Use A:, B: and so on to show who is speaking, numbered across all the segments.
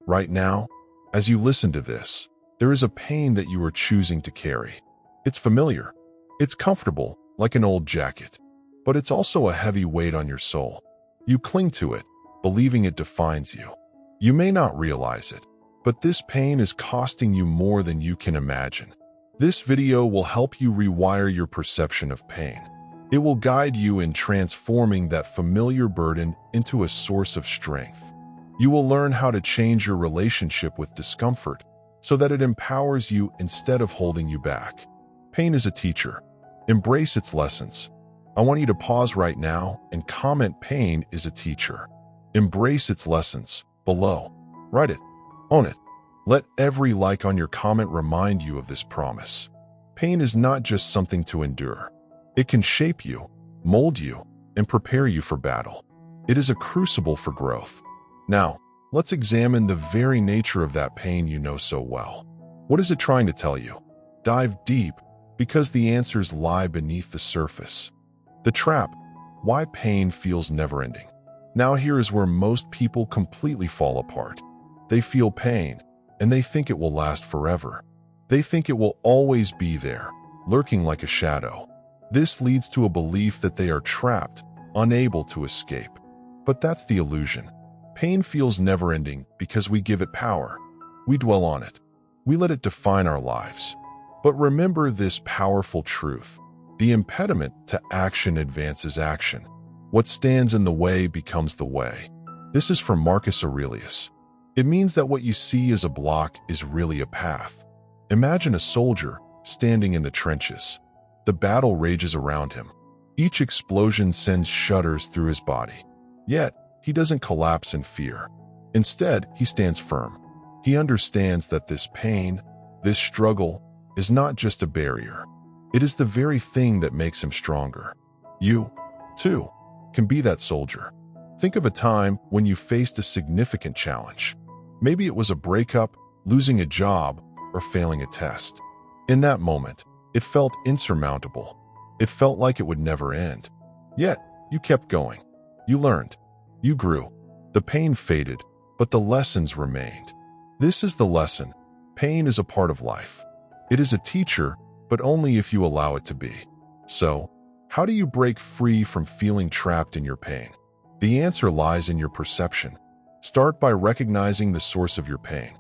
A: Right now, as you listen to this, there is a pain that you are choosing to carry. It's familiar. It's comfortable, like an old jacket. But it's also a heavy weight on your soul. You cling to it, believing it defines you. You may not realize it, but this pain is costing you more than you can imagine. This video will help you rewire your perception of pain. It will guide you in transforming that familiar burden into a source of strength. You will learn how to change your relationship with discomfort so that it empowers you instead of holding you back. Pain is a teacher. Embrace its lessons. I want you to pause right now and comment "Pain is a teacher." Embrace its lessons below. Write it. Own it. Let every like on your comment remind you of this promise. Pain is not just something to endure. It can shape you, mold you, and prepare you for battle. It is a crucible for growth. Now, let's examine the very nature of that pain you know so well. What is it trying to tell you? Dive deep, because the answers lie beneath the surface. The trap: why pain feels never-ending. Now here is where most people completely fall apart. They feel pain, and they think it will last forever. They think it will always be there, lurking like a shadow. This leads to a belief that they are trapped, unable to escape. But that's the illusion. Pain feels never-ending because we give it power. We dwell on it. We let it define our lives. But remember this powerful truth: the impediment to action advances action. What stands in the way becomes the way. This is from Marcus Aurelius. It means that what you see as a block is really a path. Imagine a soldier standing in the trenches. The battle rages around him. Each explosion sends shudders through his body. Yet, he doesn't collapse in fear. Instead, he stands firm. He understands that this pain, this struggle, is not just a barrier. It is the very thing that makes him stronger. You, too, can be that soldier. Think of a time when you faced a significant challenge. Maybe it was a breakup, losing a job, or failing a test. In that moment, it felt insurmountable. It felt like it would never end. Yet, you kept going. You learned. You grew. The pain faded, but the lessons remained. This is the lesson. Pain is a part of life. It is a teacher, but only if you allow it to be. So, how do you break free from feeling trapped in your pain? The answer lies in your perception. Start by recognizing the source of your pain.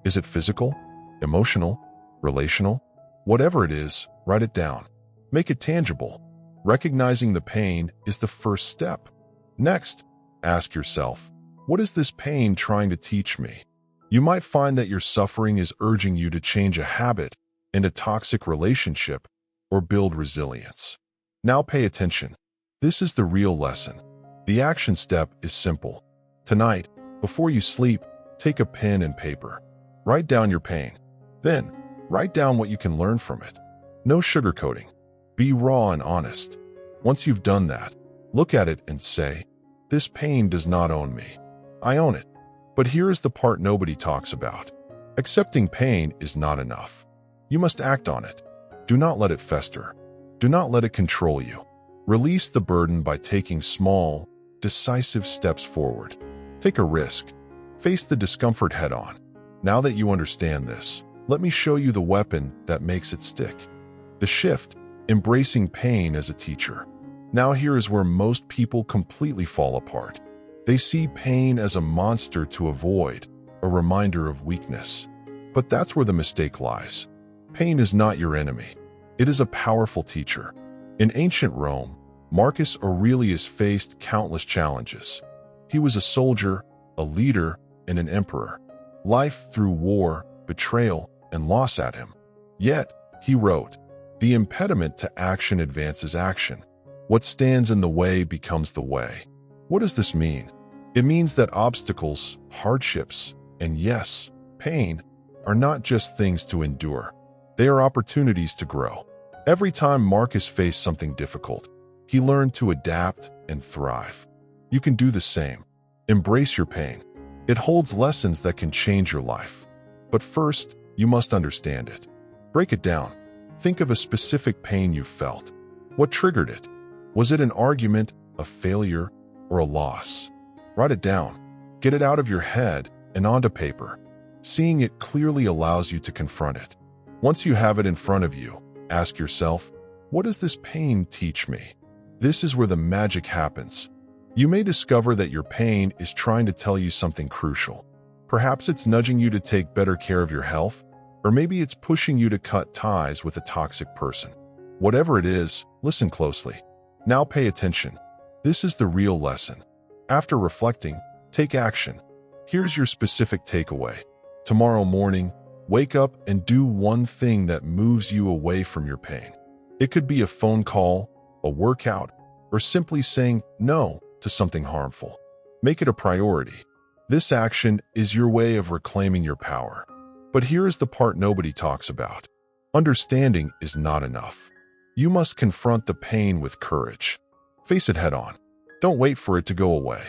A: Is it physical, emotional, relational? Whatever it is, write it down. Make it tangible. Recognizing the pain is the first step. Next, ask yourself, what is this pain trying to teach me? You might find that your suffering is urging you to change a habit, end a toxic relationship, or build resilience. Now pay attention. This is the real lesson. The action step is simple. Tonight, before you sleep, take a pen and paper. Write down your pain. Then, write down what you can learn from it. No sugarcoating. Be raw and honest. Once you've done that, look at it and say, "This pain does not own me. I own it." But here is the part nobody talks about. Accepting pain is not enough. You must act on it. Do not let it fester. Do not let it control you. Release the burden by taking small, decisive steps forward. Take a risk. Face the discomfort head-on. Now that you understand this, let me show you the weapon that makes it stick. The shift: embracing pain as a teacher. Now here is where most people completely fall apart. They see pain as a monster to avoid, a reminder of weakness. But that's where the mistake lies. Pain is not your enemy. It is a powerful teacher. In ancient Rome, Marcus Aurelius faced countless challenges. He was a soldier, a leader, and an emperor. Life threw war, betrayal, and loss at him. Yet, he wrote, "The impediment to action advances action. What stands in the way becomes the way." What does this mean? It means that obstacles, hardships, and yes, pain, are not just things to endure. They are opportunities to grow. Every time Marcus faced something difficult, he learned to adapt and thrive. You can do the same. Embrace your pain. It holds lessons that can change your life. But first, you must understand it. Break it down. Think of a specific pain you felt. What triggered it? Was it an argument, a failure, or a loss? Write it down. Get it out of your head and onto paper. Seeing it clearly allows you to confront it. Once you have it in front of you, ask yourself, what does this pain teach me? This is where the magic happens. You may discover that your pain is trying to tell you something crucial. Perhaps it's nudging you to take better care of your health, or maybe it's pushing you to cut ties with a toxic person. Whatever it is, listen closely. Now pay attention. This is the real lesson. After reflecting, take action. Here's your specific takeaway. Tomorrow morning, wake up and do one thing that moves you away from your pain. It could be a phone call, a workout, or simply saying no to something harmful. Make it a priority. This action is your way of reclaiming your power. But here is the part nobody talks about. Understanding is not enough. You must confront the pain with courage. Face it head on. Don't wait for it to go away.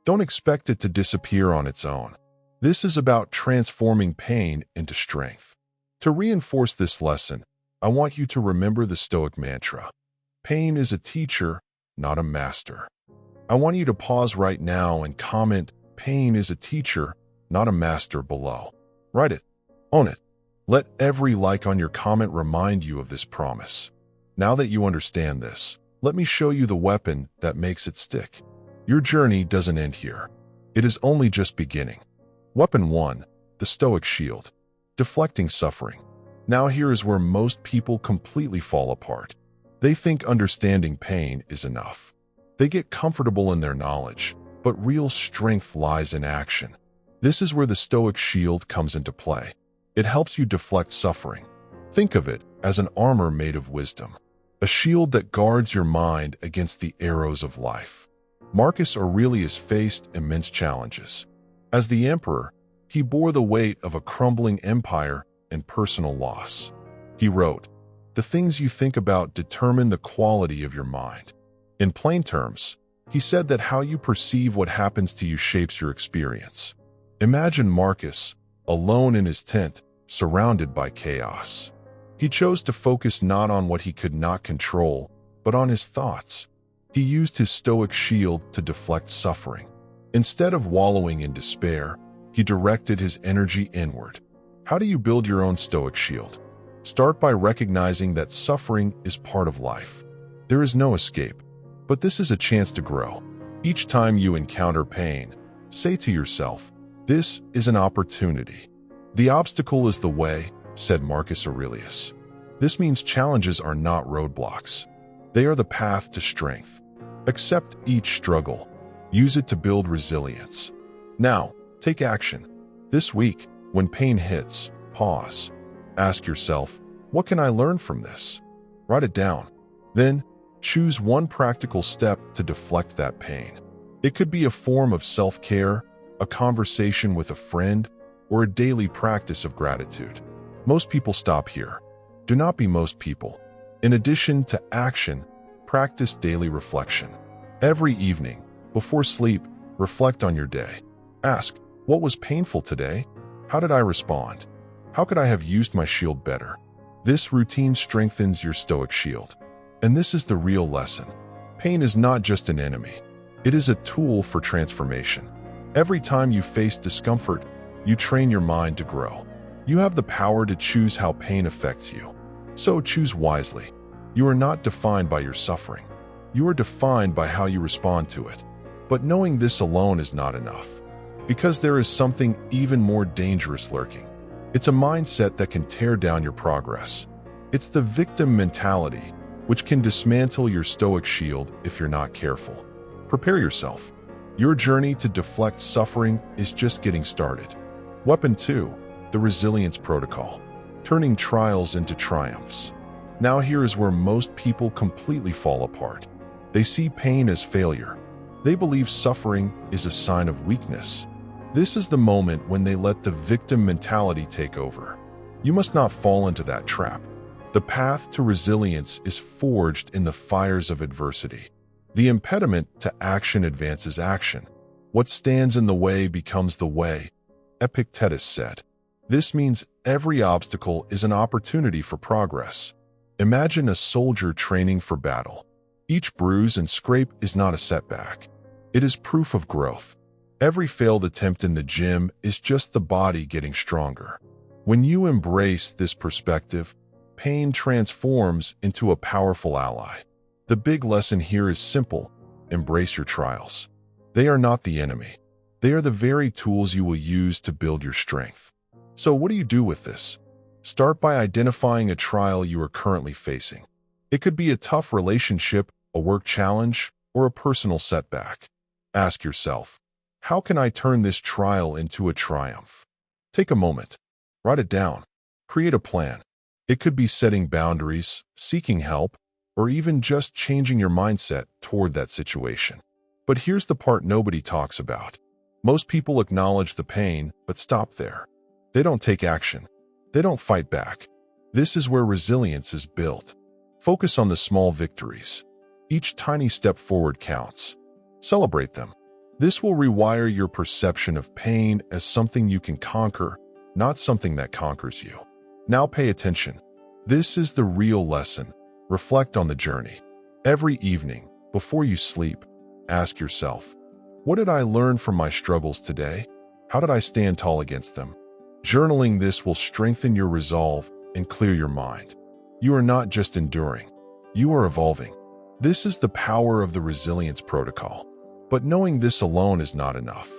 A: Don't expect it to disappear on its own. This is about transforming pain into strength. To reinforce this lesson, I want you to remember the Stoic mantra. Pain is a teacher, not a master. I want you to pause right now and comment, pain is a teacher, not a master below. Write it. Own it. Let every like on your comment remind you of this promise. Now that you understand this, let me show you the weapon that makes it stick. Your journey doesn't end here. It is only just beginning. Weapon 1, the Stoic shield. Deflecting suffering. Now here is where most people completely fall apart. They think understanding pain is enough. They get comfortable in their knowledge, but real strength lies in action. This is where the Stoic shield comes into play. It helps you deflect suffering. Think of it as an armor made of wisdom, a shield that guards your mind against the arrows of life. Marcus Aurelius faced immense challenges. As the emperor, he bore the weight of a crumbling empire and personal loss. He wrote, "The things you think about determine the quality of your mind." In plain terms, he said that how you perceive what happens to you shapes your experience. Imagine Marcus, alone in his tent, surrounded by chaos. He chose to focus not on what he could not control, but on his thoughts. He used his Stoic shield to deflect suffering. Instead of wallowing in despair, he directed his energy inward. How do you build your own Stoic shield? Start by recognizing that suffering is part of life. There is no escape, but this is a chance to grow. Each time you encounter pain, say to yourself, "This is an opportunity." The obstacle is the way, said Marcus Aurelius. This means challenges are not roadblocks. They are the path to strength. Accept each struggle. Use it to build resilience. Now, take action. This week, when pain hits, pause. Ask yourself, what can I learn from this? Write it down. Then, choose one practical step to deflect that pain. It could be a form of self-care, a conversation with a friend, or a daily practice of gratitude. Most people stop here. Do not be most people. In addition to action, practice daily reflection. Every evening, before sleep, reflect on your day. Ask, what was painful today? How did I respond? How could I have used my shield better? This routine strengthens your Stoic shield. And this is the real lesson. Pain is not just an enemy. It is a tool for transformation. Every time you face discomfort, you train your mind to grow. You have the power to choose how pain affects you. So choose wisely. You are not defined by your suffering. You are defined by how you respond to it. But knowing this alone is not enough. Because there is something even more dangerous lurking. It's a mindset that can tear down your progress. It's the victim mentality, which can dismantle your Stoic shield if you're not careful. Prepare yourself. Your journey to deflect suffering is just getting started. Weapon 2, the resilience protocol, turning trials into triumphs. Now here is where most people completely fall apart. They see pain as failure. They believe suffering is a sign of weakness. This is the moment when they let the victim mentality take over. You must not fall into that trap. The path to resilience is forged in the fires of adversity. The impediment to action advances action. What stands in the way becomes the way, Epictetus said. This means every obstacle is an opportunity for progress. Imagine a soldier training for battle. Each bruise and scrape is not a setback. It is proof of growth. Every failed attempt in the gym is just the body getting stronger. When you embrace this perspective, pain transforms into a powerful ally. The big lesson here is simple: embrace your trials. They are not the enemy. They are the very tools you will use to build your strength. So what do you do with this? Start by identifying a trial you are currently facing. It could be a tough relationship, a work challenge, or a personal setback. Ask yourself, how can I turn this trial into a triumph? Take a moment. Write it down. Create a plan. It could be setting boundaries, seeking help, or even just changing your mindset toward that situation. But here's the part nobody talks about. Most people acknowledge the pain, but stop there. They don't take action. They don't fight back. This is where resilience is built. Focus on the small victories. Each tiny step forward counts. Celebrate them. This will rewire your perception of pain as something you can conquer, not something that conquers you. Now pay attention. This is the real lesson. Reflect on the journey. Every evening, before you sleep, ask yourself, what did I learn from my struggles today? How did I stand tall against them? Journaling this will strengthen your resolve and clear your mind. You are not just enduring. You are evolving. This is the power of the resilience protocol. But knowing this alone is not enough.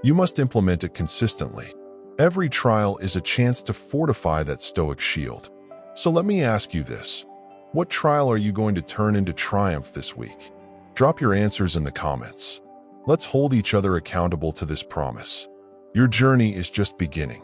A: You must implement it consistently. Every trial is a chance to fortify that Stoic shield. So let me ask you this. What trial are you going to turn into triumph this week? Drop your answers in the comments. Let's hold each other accountable to this promise. Your journey is just beginning.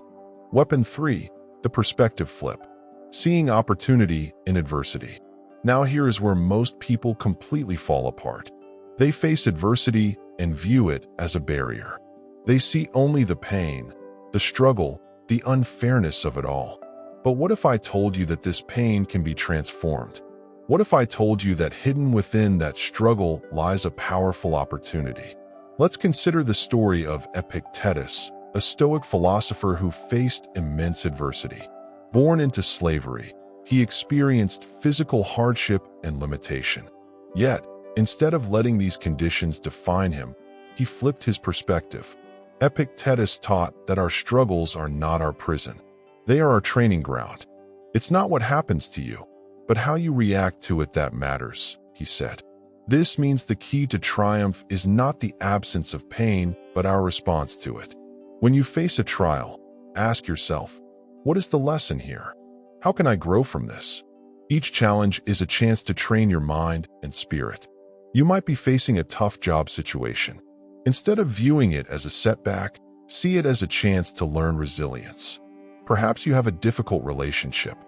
A: Weapon 3, the perspective flip. Seeing opportunity in adversity. Now here is where most people completely fall apart. They face adversity and view it as a barrier. They see only the pain, the struggle, the unfairness of it all. But what if I told you that this pain can be transformed? What if I told you that hidden within that struggle lies a powerful opportunity? Let's consider the story of Epictetus, a Stoic philosopher who faced immense adversity. Born into slavery, he experienced physical hardship and limitation. Yet, instead of letting these conditions define him, he flipped his perspective. Epictetus taught that our struggles are not our prison. They are our training ground. It's not what happens to you, but how you react to it that matters, he said. This means the key to triumph is not the absence of pain, but our response to it. When you face a trial, ask yourself, what is the lesson here? How can I grow from this? Each challenge is a chance to train your mind and spirit. You might be facing a tough job situation. Instead of viewing it as a setback, see it as a chance to learn resilience. Perhaps you have a difficult relationship.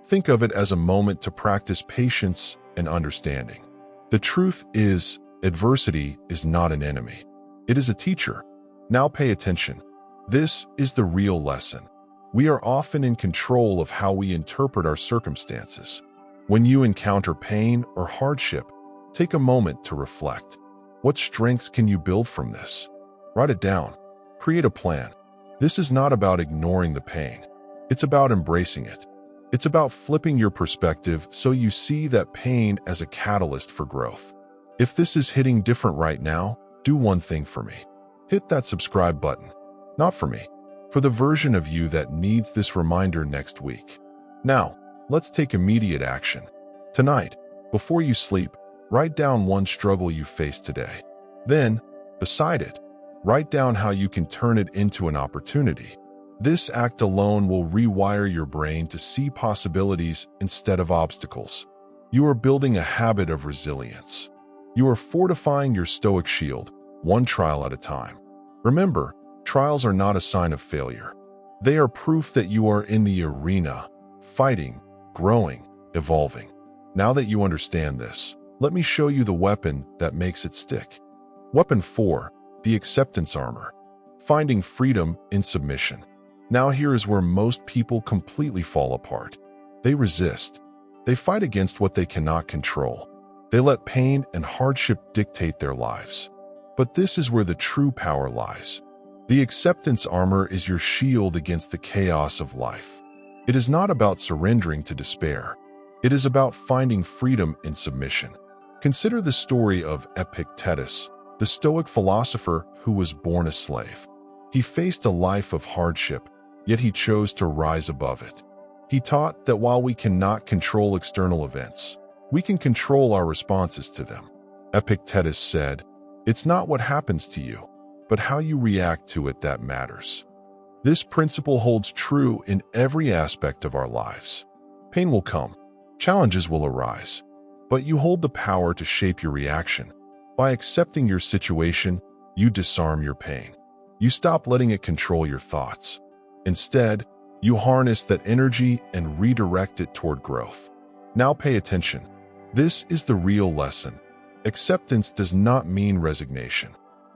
A: Think of it as a moment to practice patience and understanding. The truth is, adversity is not an enemy. It is a teacher. Now pay attention. This is the real lesson. We are often in control of how we interpret our circumstances. When you encounter pain or hardship, take a moment to reflect. What strengths can you build from this? Write it down. Create a plan. This is not about ignoring the pain. It's about embracing it. It's about flipping your perspective so you see that pain as a catalyst for growth. If this is hitting different right now, do one thing for me. Hit that subscribe button. Not for me, for the version of you that needs this reminder next week. Now, let's take immediate action. Tonight, before you sleep, write down one struggle you faced today. Then, beside it, write down how you can turn it into an opportunity. This act alone will rewire your brain to see possibilities instead of obstacles. You are building a habit of resilience. You are fortifying your Stoic shield, one trial at a time. Remember, trials are not a sign of failure. They are proof that you are in the arena, fighting, growing, evolving. Now that you understand this, let me show you the weapon that makes it stick. Weapon 4, the acceptance armor. Finding freedom in submission. Now here is where most people completely fall apart. They resist. They fight against what they cannot control. They let pain and hardship dictate their lives. But this is where the true power lies. The acceptance armor is your shield against the chaos of life. It is not about surrendering to despair. It is about finding freedom in submission. Consider the story of Epictetus, the Stoic philosopher who was born a slave. He faced a life of hardship, yet he chose to rise above it. He taught that while we cannot control external events, we can control our responses to them. Epictetus said, "It's not what happens to you, but how you react to it that matters." This principle holds true in every aspect of our lives. Pain will come, challenges will arise, but you hold the power to shape your reaction. By accepting your situation, you disarm your pain. You stop letting it control your thoughts. Instead, you harness that energy and redirect it toward growth. Now pay attention. This is the real lesson. Acceptance does not mean resignation.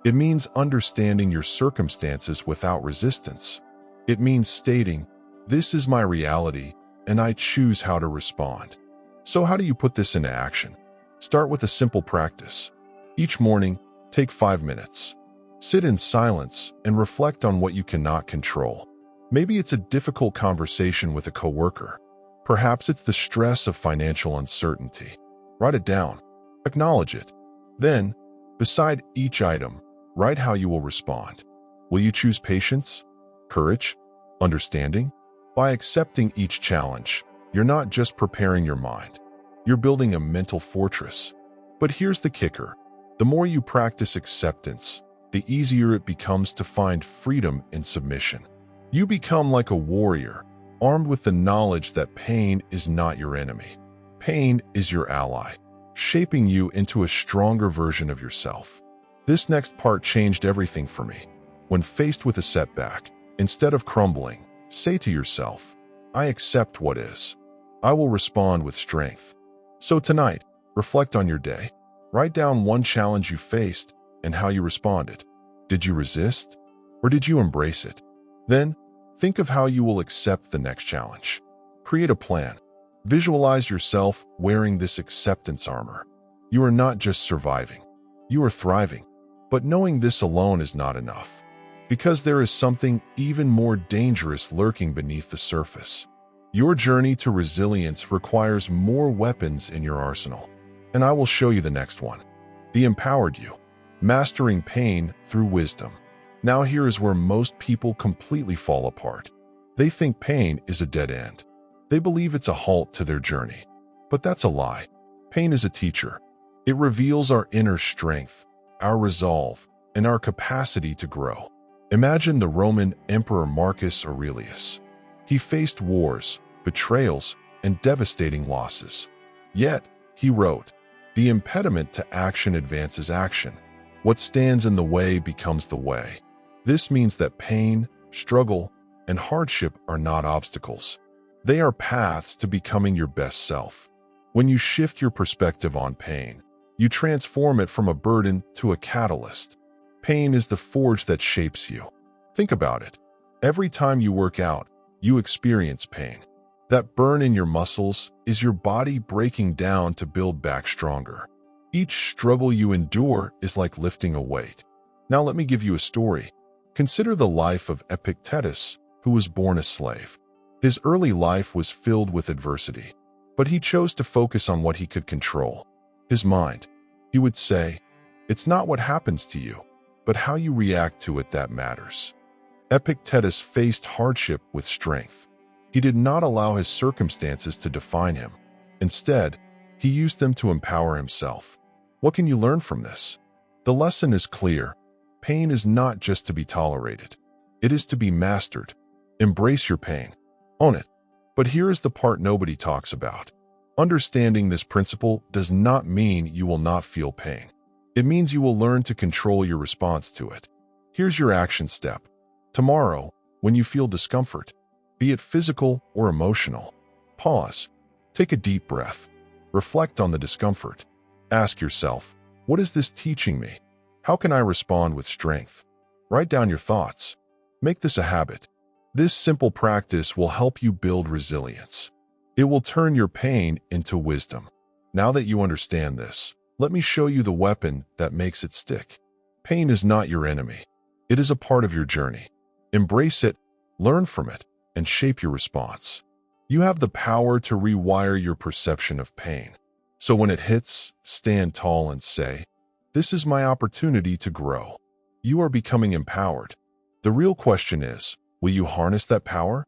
A: It means understanding your circumstances without resistance. It means stating, "This is my reality, and I choose how to respond." So how do you put this into action? Start with a simple practice. Each morning, take 5 minutes. Sit in silence and reflect on what you cannot control. Maybe it's a difficult conversation with a coworker. Perhaps it's the stress of financial uncertainty. Write it down. Acknowledge it. Then, beside each item, write how you will respond. Will you choose patience, courage, understanding? By accepting each challenge, you're not just preparing your mind. You're building a mental fortress. But here's the kicker. The more you practice acceptance, the easier it becomes to find freedom in submission. You become like a warrior, armed with the knowledge that pain is not your enemy. Pain is your ally, shaping you into a stronger version of yourself. This next part changed everything for me. When faced with a setback, instead of crumbling, say to yourself, "I accept what is. I will respond with strength." So tonight, reflect on your day. Write down one challenge you faced and how you responded. Did you resist, or did you embrace it? Then, think of how you will accept the next challenge. Create a plan. Visualize yourself wearing this acceptance armor. You are not just surviving. You are thriving. But knowing this alone is not enough, because there is something even more dangerous lurking beneath the surface. Your journey to resilience requires more weapons in your arsenal, and I will show you the next one. The empowered you, mastering pain through wisdom. Now here is where most people completely fall apart. They think pain is a dead end. They believe it's a halt to their journey. But that's a lie. Pain is a teacher. It reveals our inner strength, our resolve, and our capacity to grow. Imagine the Roman Emperor Marcus Aurelius. He faced wars, betrayals, and devastating losses. Yet, he wrote, "The impediment to action advances action. What stands in the way becomes the way." This means that pain, struggle, and hardship are not obstacles. They are paths to becoming your best self. When you shift your perspective on pain, you transform it from a burden to a catalyst. Pain is the forge that shapes you. Think about it. Every time you work out, you experience pain. That burn in your muscles is your body breaking down to build back stronger. Each struggle you endure is like lifting a weight. Now let me give you a story. Consider the life of Epictetus, who was born a slave. His early life was filled with adversity, but he chose to focus on what he could control, his mind. He would say, "It's not what happens to you, but how you react to it that matters." Epictetus faced hardship with strength. He did not allow his circumstances to define him. Instead, he used them to empower himself. What can you learn from this? The lesson is clear. Pain is not just to be tolerated. It is to be mastered. Embrace your pain. Own it. But here is the part nobody talks about. Understanding this principle does not mean you will not feel pain. It means you will learn to control your response to it. Here's your action step. Tomorrow, when you feel discomfort, be it physical or emotional, pause. Take a deep breath. Reflect on the discomfort. Ask yourself, what is this teaching me? How can I respond with strength? Write down your thoughts. Make this a habit. This simple practice will help you build resilience. It will turn your pain into wisdom. Now that you understand this, let me show you the weapon that makes it stick. Pain is not your enemy. It is a part of your journey. Embrace it, learn from it, and shape your response. You have the power to rewire your perception of pain. So when it hits, stand tall and say, This is my opportunity to grow. You are becoming empowered. The real question is, will you harness that power?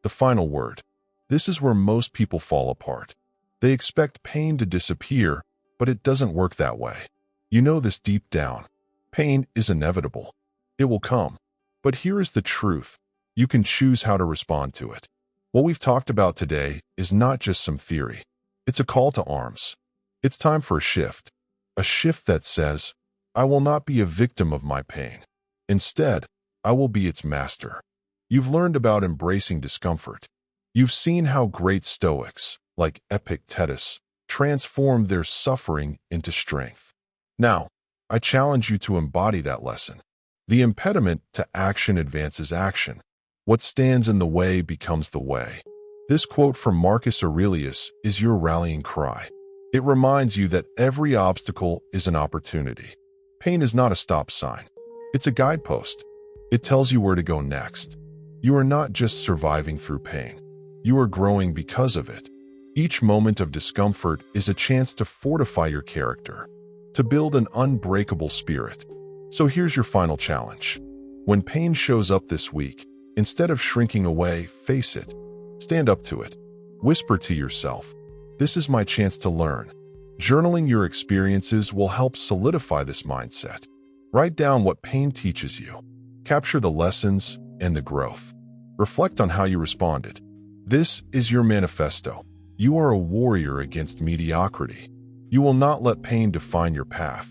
A: The final word. This is where most people fall apart. They expect pain to disappear, but it doesn't work that way. You know this deep down. Pain is inevitable. It will come. But here is the truth. You can choose how to respond to it. What we've talked about today is not just some theory. It's a call to arms. It's time for a shift. A shift that says, I will not be a victim of my pain. Instead, I will be its master. You've learned about embracing discomfort. You've seen how great Stoics, like Epictetus, transformed their suffering into strength. Now, I challenge you to embody that lesson. The impediment to action advances action. What stands in the way becomes the way. This quote from Marcus Aurelius is your rallying cry. It reminds you that every obstacle is an opportunity. Pain is not a stop sign. It's a guidepost. It tells you where to go next. You are not just surviving through pain. You are growing because of it. Each moment of discomfort is a chance to fortify your character, to build an unbreakable spirit. So here's your final challenge. When pain shows up this week, instead of shrinking away, face it. Stand up to it. Whisper to yourself, this is my chance to learn. Journaling your experiences will help solidify this mindset. Write down what pain teaches you. Capture the lessons and the growth. Reflect on how you responded. This is your manifesto. You are a warrior against mediocrity. You will not let pain define your path.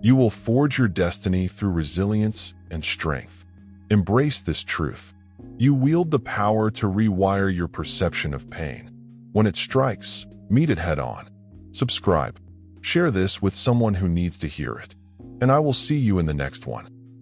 A: You will forge your destiny through resilience and strength. Embrace this truth. You wield the power to rewire your perception of pain. When it strikes, meet it head on. Subscribe. Share this with someone who needs to hear it. And I will see you in the next one.